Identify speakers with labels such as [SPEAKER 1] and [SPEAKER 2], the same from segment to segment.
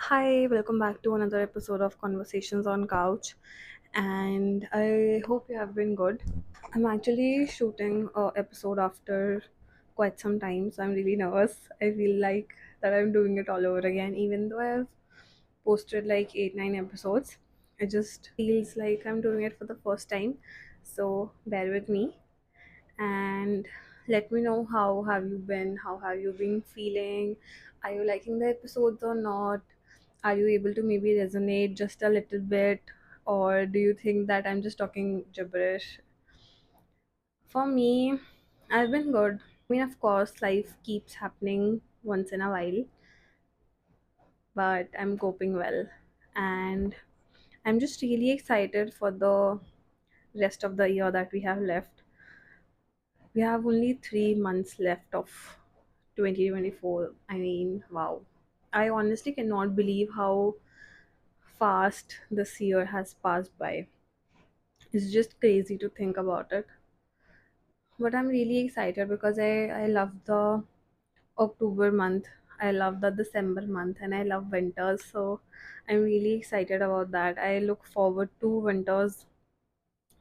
[SPEAKER 1] Hi, welcome back to another episode of Conversations on Couch. And I hope you have been good. I'm actually shooting a episode after quite some time, so I'm really nervous. I feel like that I'm doing it all over again, even though I've posted like 8 9 episodes. It just feels like I'm doing it for the first time. So bear with me and let me know how have you been feeling, are you liking the episodes or not, are you able to maybe resonate just a little bit, or do you think that I'm just talking gibberish? For me, I've been good. I mean, of course life keeps happening once in a while, but I'm coping well, and I'm just really excited for the rest of the year that we have left. We have only 3 months left of 2024. I mean, wow. I honestly cannot believe how fast this year has passed by. It's just crazy to think about it. But I'm really excited because I love the October month. I love the December month and I love winters. So I'm really excited about that. I look forward to winters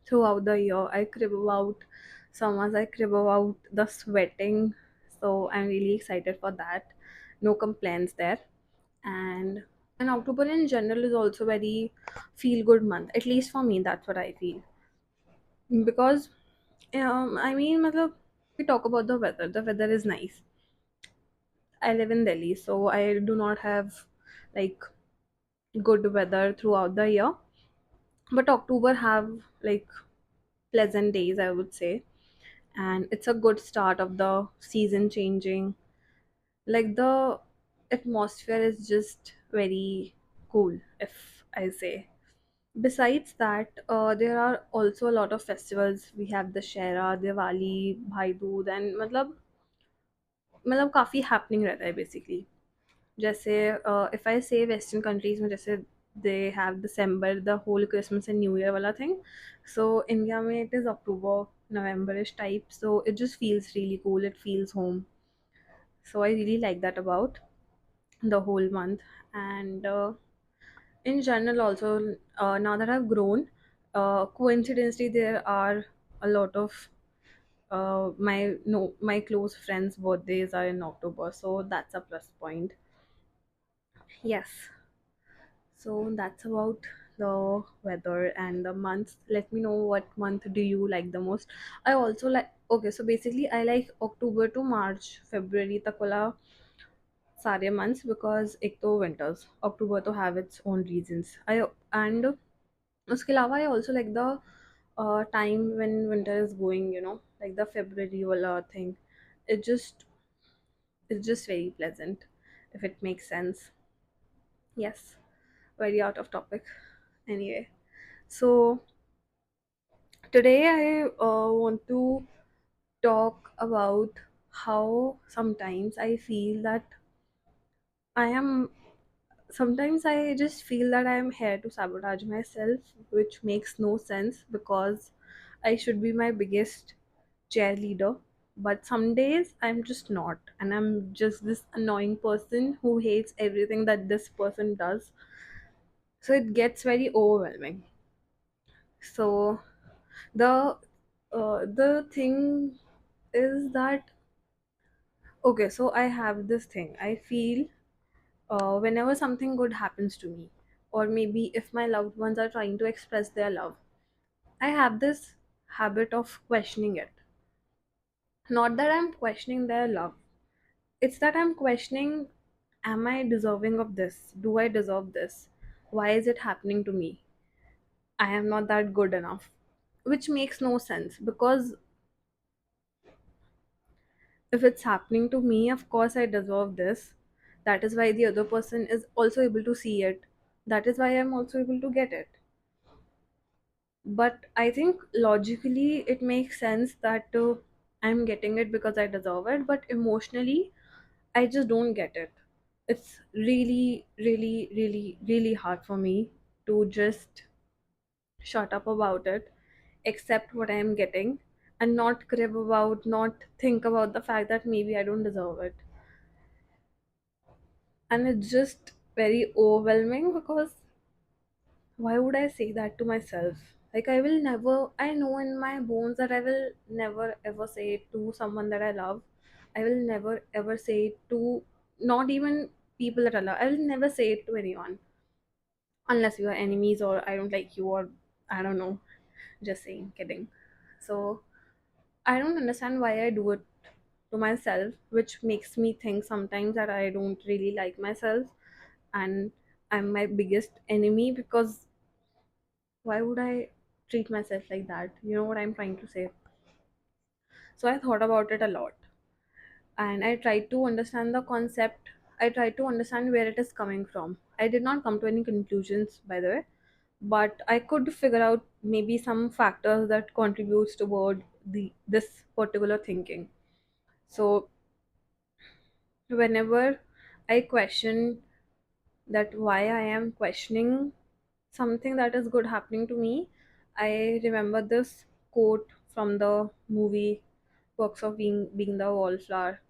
[SPEAKER 1] throughout the year. I crib about summers, I crib about the sweating. So I'm really excited for that. No complaints there. And October in general is also very feel good month. At least for me, that's what I feel. Because I mean, matlab, we talk about the weather. The weather is nice. I live in Delhi, so I do not have like good weather throughout the year. But October have like pleasant days, I would say, and it's a good start of the season changing. Like the atmosphere is just very cool, if I say. Besides that, there are also a lot of festivals. We have the Shera, Diwali, Bhai Dood, and मतलब काफ़ी happening रहता है basically. जैसे if I say Western countries में जैसे they have December, the whole Christmas and New Year वाला thing. So India में it is October, November-ish type. So it just feels really cool. It feels home. So I really like that about the whole month. And in general also, now that I've grown, coincidentally there are a lot of my close friends birthdays are in October, so that's a plus point. Yes, so that's about the weather and the months. Let me know what month do you like the most. I also like, okay, so basically I like October to March, February तक वाला सारे months, because एक तो winters, October to have its own reasons. I and उसके अलावा I also like the time when winter is going, like the February wala thing. It just it's just very pleasant, if it makes sense. Yes, very out of topic. Anyway, so today I want to talk about how sometimes I feel that I am sometimes I just feel that I am here to sabotage myself, which makes no sense because I should be my biggest cheerleader. But some days I'm just not, and I'm just this annoying person who hates everything that this person does. So it gets very overwhelming. So the thing is that, okay, so I have this thing. I feel whenever something good happens to me, or maybe if my loved ones are trying to express their love, I have this habit of questioning it. Not that I'm questioning their love, it's that I'm questioning, am I deserving of this? Do I deserve this? Why is it happening to me? I am not that good enough. Which makes no sense because if it's happening to me, of course I deserve this. That is why the other person is also able to see it. That is why I'm also able to get it. But I think logically it makes sense that I'm getting it because I deserve it, but emotionally I just don't get it. It's really, really, really, really hard for me to just shut up about it, accept what I am getting, and not crib about, not think about the fact that maybe I don't deserve it. And it's just very overwhelming because why would I say that to myself? Like, I will never, I know in my bones that I will never ever say it to someone that I love. I will never ever say it to, not even people that I love. I will never say it to anyone unless we are enemies or I don't like you or I don't know. Just saying, kidding. So, I don't understand why I do it to myself, which makes me think sometimes that I don't really like myself and I'm my biggest enemy because why would I treat myself like that? You know what I'm trying to say? So I thought about it a lot and I tried to understand the concept. I tried to understand where it is coming from. I did not come to any conclusions, by the way, but I could figure out maybe some factors that contributes toward the this particular thinking. So whenever I question that why I am questioning something that is good happening to me, I remember this quote from the movie Works of Being the Wallflower,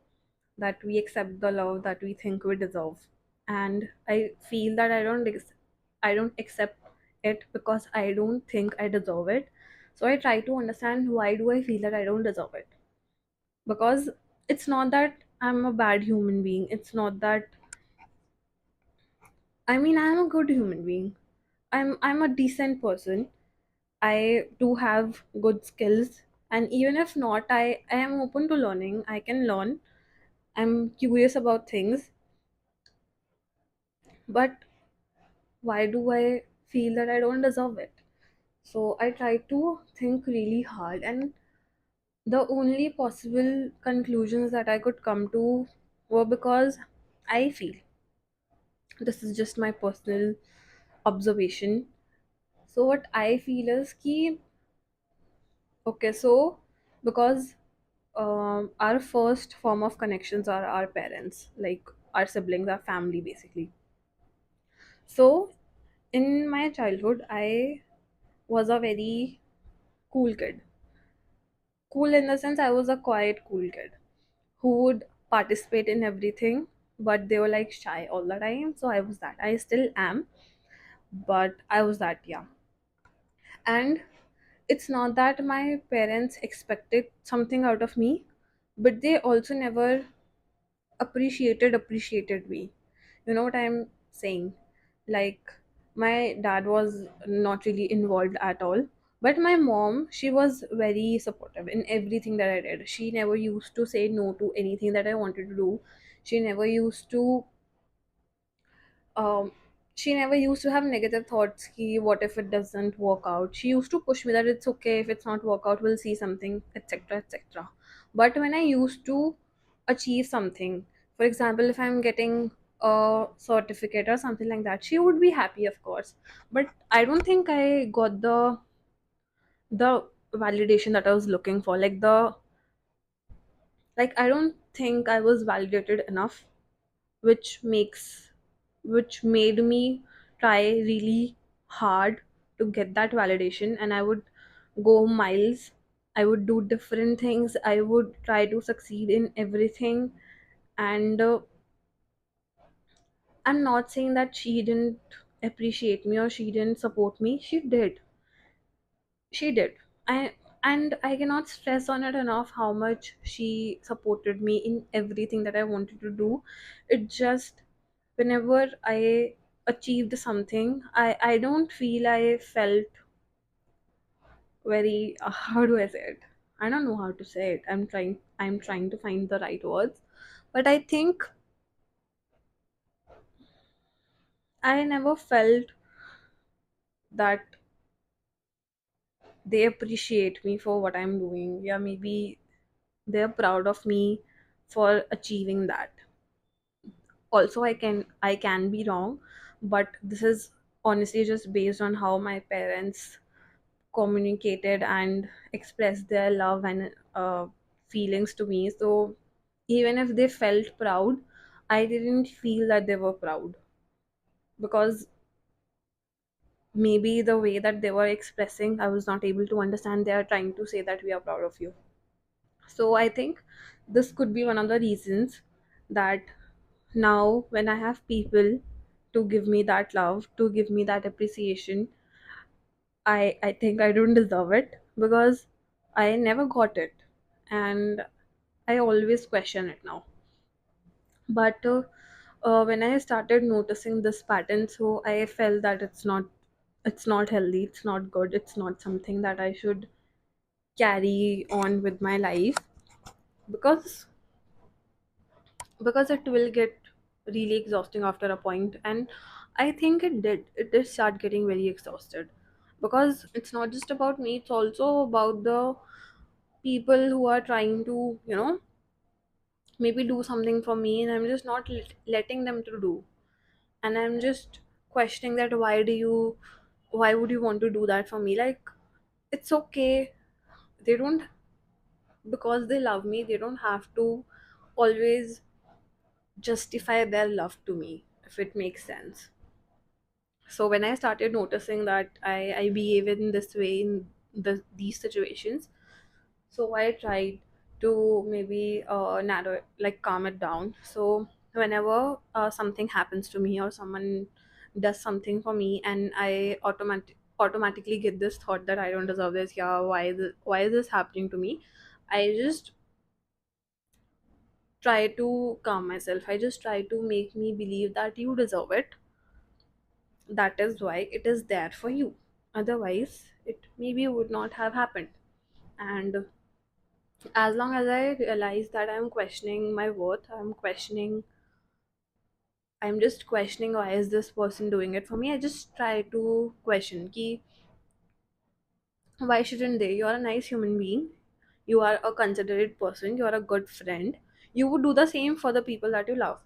[SPEAKER 1] that we accept the love that we think we deserve. And I feel that I don't accept it because I don't think I deserve it. So I try to understand why do I feel that I don't deserve it. Because it's not that I'm a bad human being. It's not that I mean I'm a good human being. I'm a decent person. I do have good skills, and even if not, I am open to learning. I can learn. I'm curious about things, but why do I feel that I don't deserve it? So I try to think really hard, and the only possible conclusions that I could come to were because I feel this is just my personal observation. So what I feel is ki okay, so because our first form of connections are our parents, like our siblings, our family, basically. So in my childhood, I was a very cool kid. Cool in the sense I was a quiet, cool kid who would participate in everything, but they were like shy all the time. So I was that. I still am, but I was that, yeah. And it's not that my parents expected something out of me, but they also never appreciated me. You know what I'm saying? Like, my dad was not really involved at all, but my mom, she was very supportive in everything that I did. She never used to say no to anything that I wanted to do. She never used to um she never used to have negative thoughts ki what if it doesn't work out. She used to push me that it's okay if it's not work out, we'll see something, etc, etc. But when I used to achieve something, for example, if I'm getting a certificate or something like that, she would be happy, of course, but I don't think I got the validation that I was looking for, like I don't think I was validated enough, which makes which made me try really hard to get that validation. And I would go miles, I would do different things, I would try to succeed in everything. And I'm not saying that she didn't appreciate me or she didn't support me. She did. I and i cannot stress on it enough how much she supported me in everything that I wanted to do. It just, whenever I achieved something, I don't feel I felt very how do I say it? I don't know how to say it. I'm trying to find the right words, but I think I never felt that they appreciate me for what I'm doing. Yeah, maybe they're proud of me for achieving that. Also, I can be wrong, but this is honestly just based on how my parents communicated and expressed their love and feelings to me. So even if they felt proud, I didn't feel that they were proud, because maybe the way that they were expressing, I was not able to understand. They are trying to say that we are proud of you. So I think this could be one of the reasons that now when I have people to give me that love, to give me that appreciation. I think I don't deserve it because I never got it, and I always question it now. But when I started noticing this pattern, so I felt that it's not healthy, it's not good, it's not something that I should carry on with my life, because it will get really exhausting after a point. And I think it did start getting very exhausted, because it's not just about me, it's also about the people who are trying to, maybe do something for me, and I'm just not letting them to do. And I'm just questioning that, why would you want to do that for me? Like, it's okay. They don't, because they love me, they don't have to always justify their love to me, if it makes sense. So when I started noticing that I behave in this way in these situations, so I tried to maybe narrow it, like calm it down. So whenever something happens to me, or someone does something for me, and I automatically get this thought that I don't deserve this, yeah, why is this happening to me, I just try to calm myself. I just try to make me believe that you deserve it. That is why it is there for you. Otherwise, it maybe would not have happened. And as long as I realize that I'm questioning my worth, I'm just questioning, why is this person doing it for me? I just try to question ki, why shouldn't they? You're a nice human being. You are a considerate person. You are a good friend. You would do the same for the people that you love.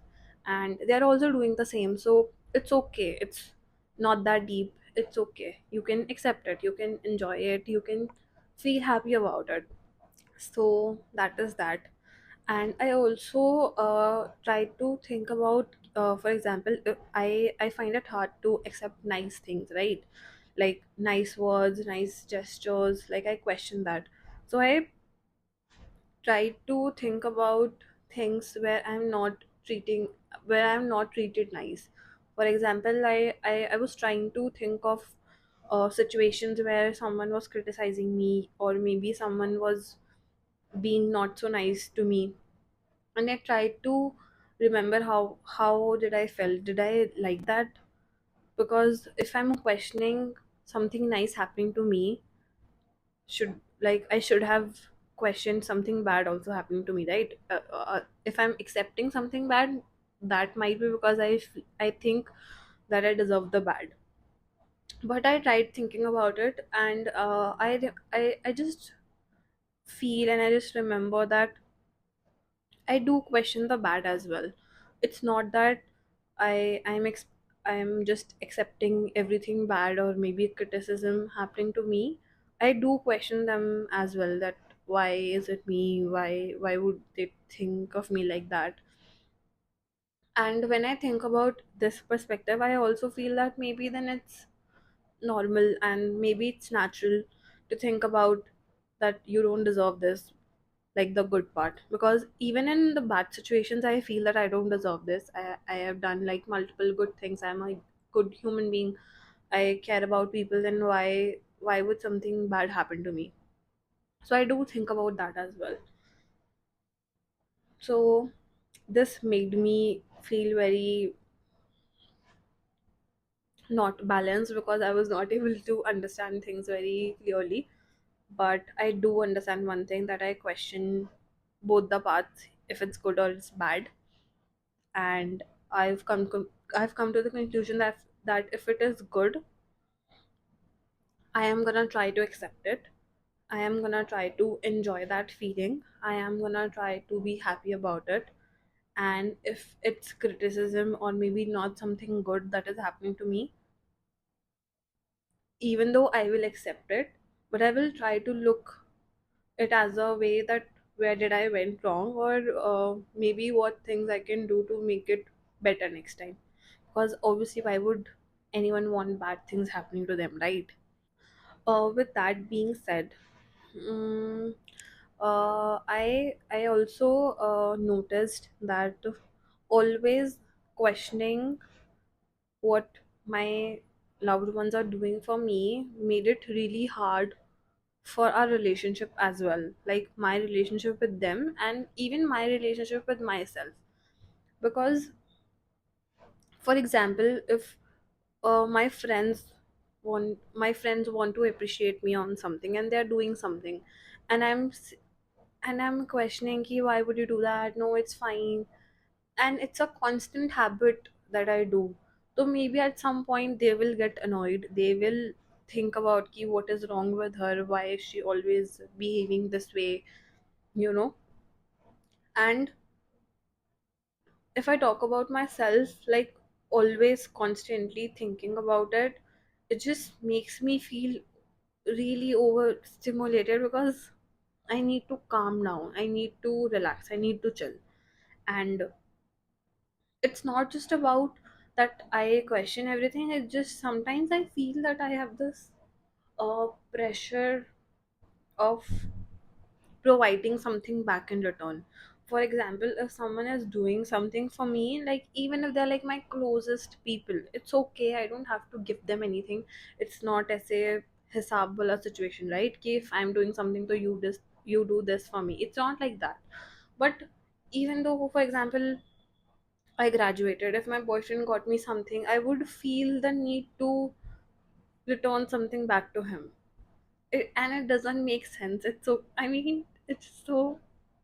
[SPEAKER 1] And they're also doing the same. So it's okay. It's not that deep. It's okay. You can accept it. You can enjoy it. You can feel happy about it. So that is that. And I also try to think about, for example, if I find it hard to accept nice things, right? Like nice words, nice gestures, like I question that. So I try to think about things where I'm not treated nice. For example, I was trying to think of situations where someone was criticizing me, or maybe someone was being not so nice to me, and I tried to remember how did I felt. Did I like that? Because if I'm questioning something nice happening to me, should like I should have questioned something bad also happening to me, right? If I'm accepting something bad, that might be because I think that I deserve the bad. But I tried thinking about it, and I just feel, and I just remember that I do question the bad as well. It's not that I'm just accepting everything bad, or maybe criticism happening to me. I do question them as well, that why is it me? Why would they think of me like that? And when I think about this perspective, I also feel that maybe then it's normal, and maybe it's natural to think about that you don't deserve this, like the good part. Because even in the bad situations, I feel that I don't deserve this. I have done like multiple good things. I'm a good human being. I care about people. Then why would something bad happen to me? So I do think about that as well. So this made me feel very not balanced, because I was not able to understand things very clearly. But I do understand one thing, that I question both the paths, if it's good or it's bad. And I've come to the conclusion that if it is good, I am gonna try to accept it. I am gonna try to enjoy that feeling. I am gonna try to be happy about it. And if it's criticism, or maybe not something good that is happening to me, even though I will accept it, but I will try to look it as a way that, where did I went wrong, or maybe what things I can do to make it better next time. Because obviously, why would anyone want bad things happening to them, right? With that being said, um, I also noticed that always questioning what my loved ones are doing for me made it really hard for our relationship as well, like my relationship with them and even my relationship with myself. Because for example, if my friends want to appreciate me on something and they're doing something, and I'm questioning ki, why would you do that, no it's fine, and it's a constant habit that I do. So maybe at some point they will get annoyed, they will think about ki, what is wrong with her, why is she always behaving this way, you know. And if I talk about myself, like always constantly thinking about it, it just makes me feel really overstimulated, because I need to calm down, I need to relax, I need to chill. And it's not just about that I question everything, it's just sometimes I feel that I have this pressure of providing something back in return. For example, if someone is doing something for me, like even if they're like my closest people, it's okay, I don't have to give them anything. It's not as a hisab wala situation, right? Ki if I'm doing something to you, this you do this for me, it's not like that. But even though, for example, I graduated, if my boyfriend got me something, I would feel the need to return something back to him. And it doesn't make sense. It's so, I mean, it's so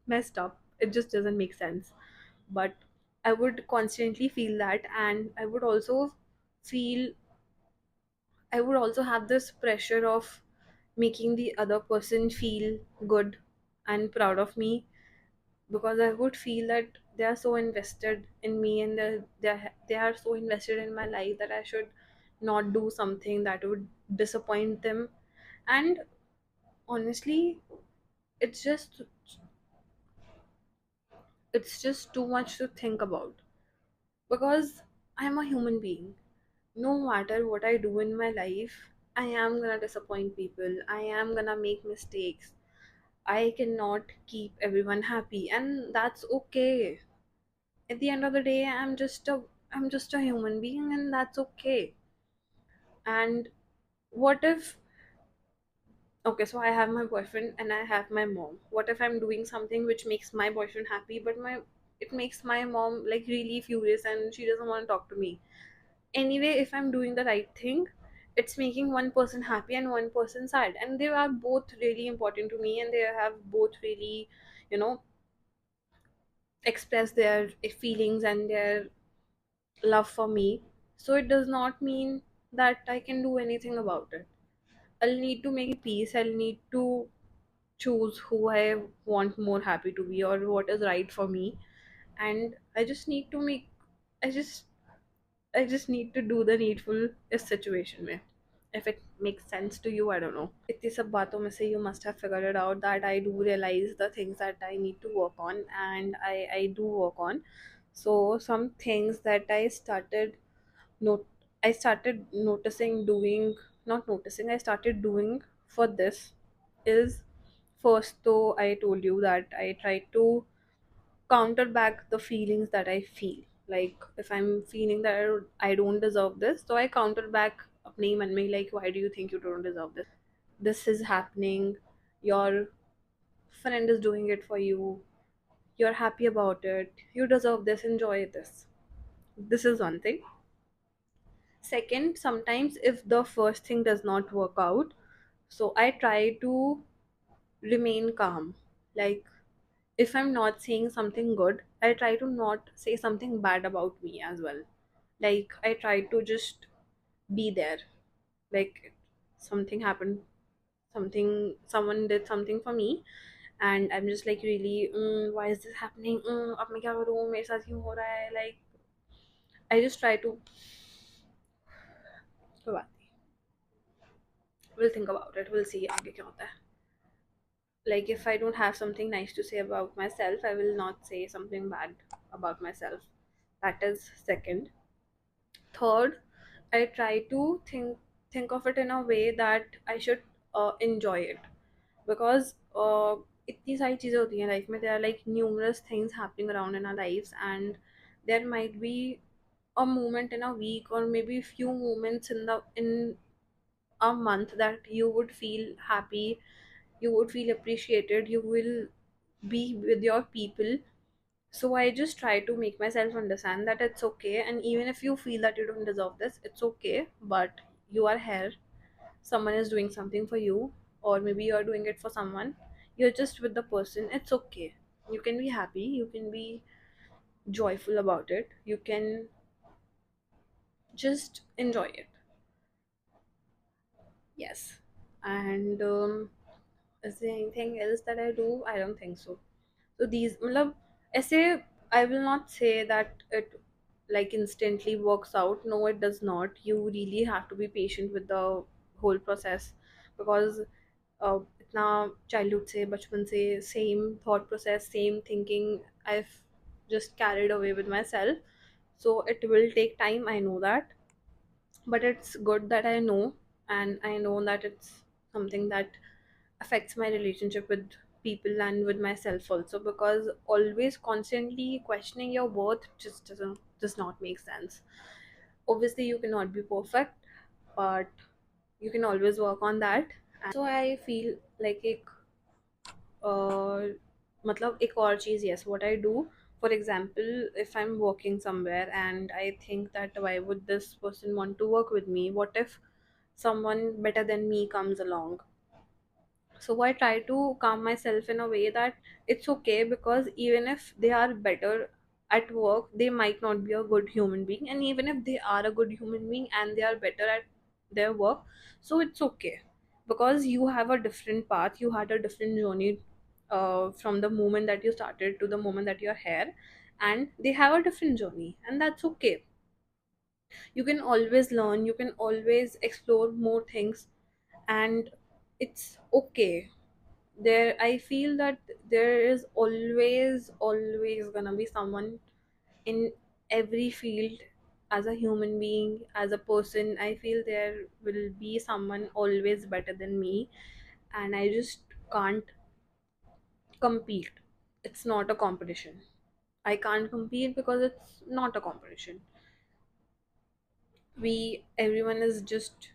[SPEAKER 1] messed up. It just doesn't make sense. But I would constantly feel that, and feel I would also have this pressure of making the other person feel good and proud of me, because I would feel that they are so invested in me, and they are so invested in my life that I should not do something that would disappoint them. And honestly, it's just it's just too much to think about, because I'm a human being. No matter what I do in my life, I am gonna disappoint people, I am gonna make mistakes. I cannot keep everyone happy, and that's okay. At the end of the day, I'm just a human being, and that's okay. And what if, okay, so I have my boyfriend and I have my mom. What if I'm doing something which makes my boyfriend happy, but my it makes my mom like really furious and she doesn't want to talk to me? Anyway, if I'm doing the right thing, it's making one person happy and one person sad, and they are both really important to me, and they have both really, you know, expressed their feelings and their love for me. So it does not mean that I can do anything about it. I'll need to make peace. I'll need to choose who I want more happy to be, or what is right for me. And I just need to make I just need to do the needful इस situation में. If it makes sense to you, I don't know. इतनी सब बातों में से you must have figured it out that I do realize the things that I need to work on, and I do work on. So some things that not I started noticing doing not noticing, I started doing for this is, first though I told you that I try to counter back the feelings that I feel. Like if I'm feeling that I don't deserve this, so I counter back अपने मन में, like why do you think you don't deserve this? This is happening. Your friend is doing it for you. You're happy about it. You deserve this. Enjoy this. This is one thing. Second, sometimes if the first thing does not work out, so I try to remain calm. Like if I'm not saying something good, I try to not say something bad about me as well. Like I try to just be there. Like something happened, someone did something for me, and I'm just like really, why is this happening? अब मैं क्या करूँ? मेरे साथ क्यों हो रहा है? Like I just try to. कोई बात नहीं. We'll think about it. We'll see आगे क्या होता है. Like if I don't have something nice to say about myself, I will not say something bad about myself. That is second. Third, I try to think of it in a way that I should enjoy it, because इतनी सारी चीज़ें होती हैं life में. There are like numerous things happening around in our lives, and there might be a moment in a week, or maybe few moments in a month that you would feel happy, you would feel appreciated, you will be with your people. So I just try to make myself understand that it's okay, and even if you feel that you don't deserve this, it's okay, but you are here, someone is doing something for you, or maybe you're doing it for someone, you're just with the person, it's okay. You can be happy, you can be joyful about it, you can just enjoy it. Yes. And is there anything else that I do? I don't think so. So these matlab, ऐसे I will not say that it like instantly works out. No, it does not. You really have to be patient with the whole process, because इतना childhood से बचपन से same thought process, same thinking I've just carried away with myself. So it will take time, I know that, but it's good that I know, and I know that it's something that affects my relationship with people and with myself also, because always constantly questioning your worth just does not make sense. Obviously you cannot be perfect, but you can always work on that. And so I feel like uh, मतलब एक और चीज़, yes, what I do, for example, if I'm working somewhere and I think that why would this person want to work with me, what if someone better than me comes along. So I try to calm myself in a way that it's okay, because even if they are better at work, they might not be a good human being, and even if they are a good human being and they are better at their work, so it's okay, because you have a different path, you had a different journey, from the moment that you started to the moment that you're here, and they have a different journey, and that's okay. You can always learn, you can always explore more things, and it's okay. There I feel that there is always gonna be someone in every field. As a human being, as a person, I feel there will be someone always better than me, and I just can't compete. It's not a competition. I can't compete because it's not a competition. We Everyone is just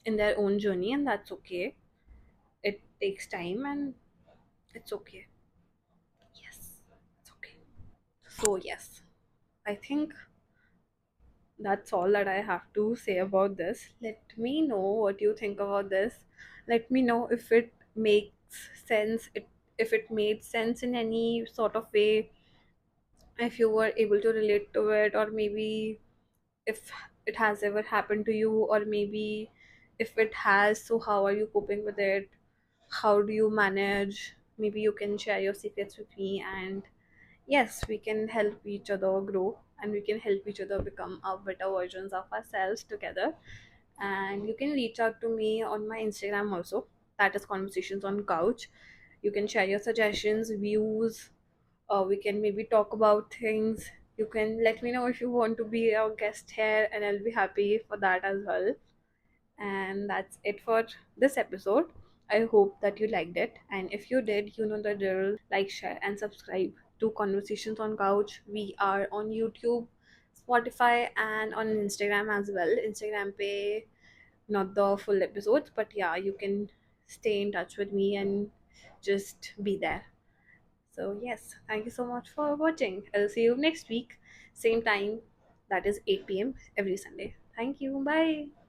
[SPEAKER 1] in their own journey, and that's okay. It takes time, and it's okay. Yes, it's okay. So yes, I think that's all that I have to say about this. Let me know what you think about this. Let me know if it makes sense, if it made sense in any sort of way, if you were able to relate to it, or maybe if it has ever happened to you, or maybe if it has, so how are you coping with it? How do you manage? Maybe you can share your secrets with me, and yes, we can help each other grow, and we can help each other become our better versions of ourselves together. And you can reach out to me on my Instagram also, that is Conversations on Couch. You can share your suggestions, views, we can maybe talk about things. You can let me know if you want to be a guest here, and I'll be happy for that as well. And that's it for this episode. I hope that you liked it. And if you did, you know the drill. Like, share, and subscribe to Conversations on Couch. We are on YouTube, Spotify, and on Instagram as well. Instagram pay, not the full episodes, but yeah, you can stay in touch with me and just be there. So, yes, thank you so much for watching. I'll see you next week, same time, that is 8 p.m. every Sunday. Thank you. Bye.